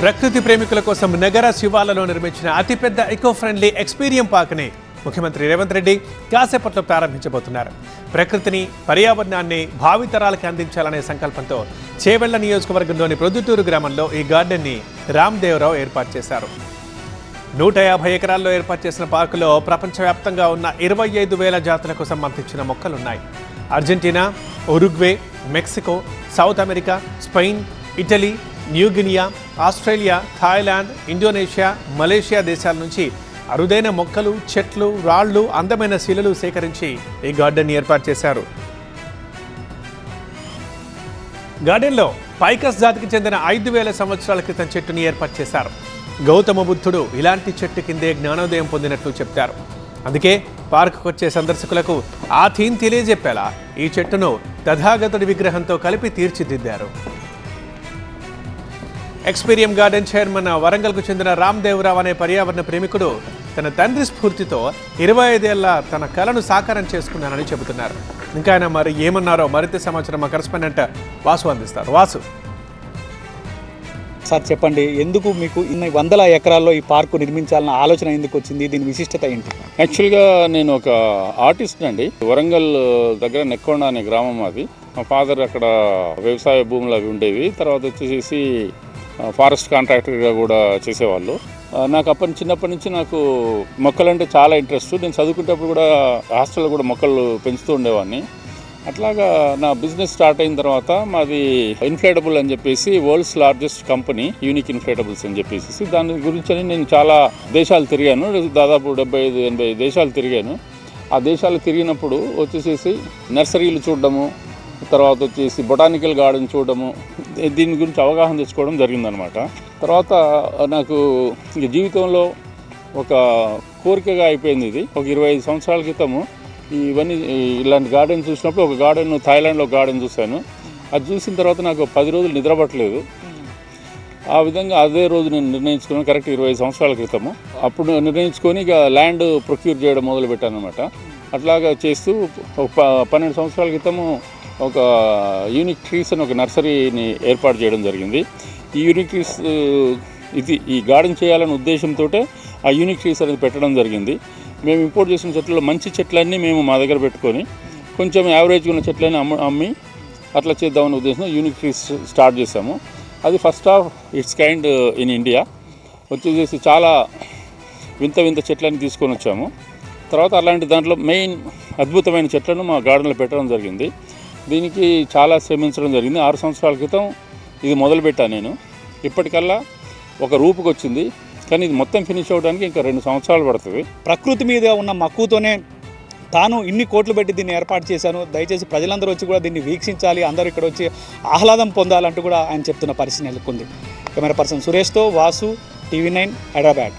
ప్రకృతి ప్రేమికుల కోసం నగర శివార్లలో నిర్మించిన అతిపెద్ద ఎకో ఫ్రెండ్లీ ఎక్స్పీరియం పార్క్ని ముఖ్యమంత్రి రేవంత్ రెడ్డి కాసేపట్లో ప్రారంభించబోతున్నారు. ప్రకృతిని, పర్యావరణాన్ని భావితరాలకు అందించాలనే సంకల్పంతో చేవెళ్ల నియోజకవర్గంలోని ప్రొద్దుటూరు గ్రామంలో ఈ గార్డెన్ని రామ్దేవరావు ఏర్పాటు చేశారు. 150 ఎకరాల్లో ఏర్పాటు చేసిన పార్కులో ప్రపంచవ్యాప్తంగా ఉన్న 25,000 జాతులకు సంబంధించిన మొక్కలున్నాయి. Argentina, Uruguay, Mexico, south America, Spain, Italy, New Guinea, Australia, Thailand, Indonesia, Malaysia దేశాల నుంచి అరుదైన మొక్కలు, చెట్లు, రాళ్లు, అందమైన శిలలు సేకరించి ఈ గార్డెన్ ఏర్పాటు చేశారు. గార్డెన్లో పైకస్ జాతికి చెందిన 5,000 సంవత్సరాల క్రితం చెట్టుని ఏర్పాటు చేశారు. గౌతమ బుద్ధుడు ఇలాంటి చెట్టు కిందే జ్ఞానోదయం పొందినట్లు చెప్తారు. అందుకే పార్కుకు వచ్చే సందర్శకులకు ఆ థీమ్ తెలియజెప్పేలా ఈ చెట్టును తథాగతుడి విగ్రహంతో కలిపి తీర్చిదిద్దారు. ఎక్స్పీరియం గార్డెన్ చైర్మన్ వరంగల్కు చెందిన రామ్దేవరావు అనే పర్యావరణ ప్రేమికుడు తన తండ్రి స్ఫూర్తితో 25 ఏళ్ల తన కలను సాకారం చేసుకున్నానని చెబుతున్నారు. ఇంకా ఆయన మరి ఏమన్నారో మరింత సమాచారం మా కరెస్పాండెంట్ వాసు అందిస్తారు. వాసు సార్ చెప్పండి, ఎందుకు మీకు ఇన్ని 100 ఎకరాల్లో ఈ పార్కు నిర్మించాలన్న ఆలోచన ఎందుకు వచ్చింది? దీని విశిష్టత ఏంటి? యాక్చువల్గా నేను ఒక ఆర్టిస్ట్ అండి. వరంగల్ దగ్గర నెక్కొండ అనే గ్రామం అది. మా ఫాదర్ అక్కడ వ్యవసాయ భూములు అవి ఉండేవి. తర్వాత వచ్చేసి ఫారెస్ట్ కాంట్రాక్టర్గా కూడా చేసేవాళ్ళు. నాకు చిన్నప్పటి నుంచి నాకు మొక్కలంటే చాలా ఇంట్రెస్ట్. నేను చదువుకునేటప్పుడు కూడా హాస్టల్లో కూడా మొక్కలు పెంచుతూ ఉండేవాడిని. అట్లాగా నా బిజినెస్ స్టార్ట్ అయిన తర్వాత మాది ఇన్ఫ్లేటబుల్ అని చెప్పేసి వరల్డ్స్ లార్జెస్ట్ కంపెనీ యూనిక్ ఇన్ఫ్లేటబుల్స్ అని చెప్పేసి దాని గురించి నేను చాలా దేశాలు తిరిగాను. దాదాపు 75-80 దేశాలు తిరిగాను. ఆ దేశాలు తిరిగినప్పుడు వచ్చేసి నర్సరీలు చూడడము, తర్వాత వచ్చేసి బొటానికల్ గార్డెన్ చూడడము, దీని గురించి అవగాహన తెచ్చుకోవడం జరిగిందనమాట. తర్వాత నాకు జీవితంలో ఒక కోరికగా అయిపోయింది ఇది. ఒక 25 సంవత్సరాల క్రితము ఇవన్నీ ఇలాంటి గార్డెన్ చూసినప్పుడు ఒక గార్డెన్ థాయిలాండ్లో గార్డెన్ చూశాను. అది చూసిన తర్వాత నాకు 10 రోజులు నిద్రపట్టలేదు. ఆ విధంగా అదే రోజు నేను నిర్ణయించుకున్నాను, కరెక్ట్ 20 సంవత్సరాల క్రితము. అప్పుడు నిర్ణయించుకొని ఇక ల్యాండ్ ప్రొక్యూర్ చేయడం మొదలుపెట్టాను అనమాట. అట్లాగా చేస్తూ ఒక 12 సంవత్సరాల క్రితము ఒక యూనిక్ ట్రీస్ అని ఒక నర్సరీని ఏర్పాటు చేయడం జరిగింది. ఈ యూనిక్ ట్రీస్ ఈ గార్డెన్ చేయాలనే ఉద్దేశంతో ఆ యూనిక్ ట్రీస్ అనేది పెట్టడం జరిగింది. మేము ఇంపోర్ట్ చేసిన చెట్లలో మంచి చెట్లన్నీ మేము మా దగ్గర పెట్టుకొని కొంచెం యావరేజ్గా ఉన్న చెట్లన్నీ అమ్మి అట్లా చేద్దామనే ఉద్దేశంతో యూనిక్ ట్రీస్ స్టార్ట్ చేసాము. అది first of it's kind in India. వచ్చేసి చాలా వింత వింత చెట్లని తీసుకొని వచ్చాము. తర్వాత అలాంటి దాంట్లో మెయిన్ అద్భుతమైన చెట్లను మా గార్డెన్లో పెట్టడం జరిగింది. దీనికి చాలా శ్రమించడం జరిగింది. 6 సంవత్సరాల క్రితం ఇది మొదలుపెట్టాను నేను. ఇప్పటికల్లా ఒక రూపుకి వచ్చింది, కానీ ఇది మొత్తం ఫినిష్ అవ్వడానికి ఇంకా 2 సంవత్సరాలు పడుతుంది. ప్రకృతి మీద ఉన్న మక్కువతోనే తాను ఇన్ని కోట్లు పెట్టి దీన్ని ఏర్పాటు చేశాను, దయచేసి ప్రజలందరూ వచ్చి కూడా దీన్ని వీక్షించాలి, అందరూ ఇక్కడ వచ్చి ఆహ్లాదం పొందాలంటూ కూడా ఆయన చెప్తున్న పరిస్థితి నెలకొంది. కెమెరా పర్సన్ సురేష్తో వాసు, TV9 హైదరాబాద్.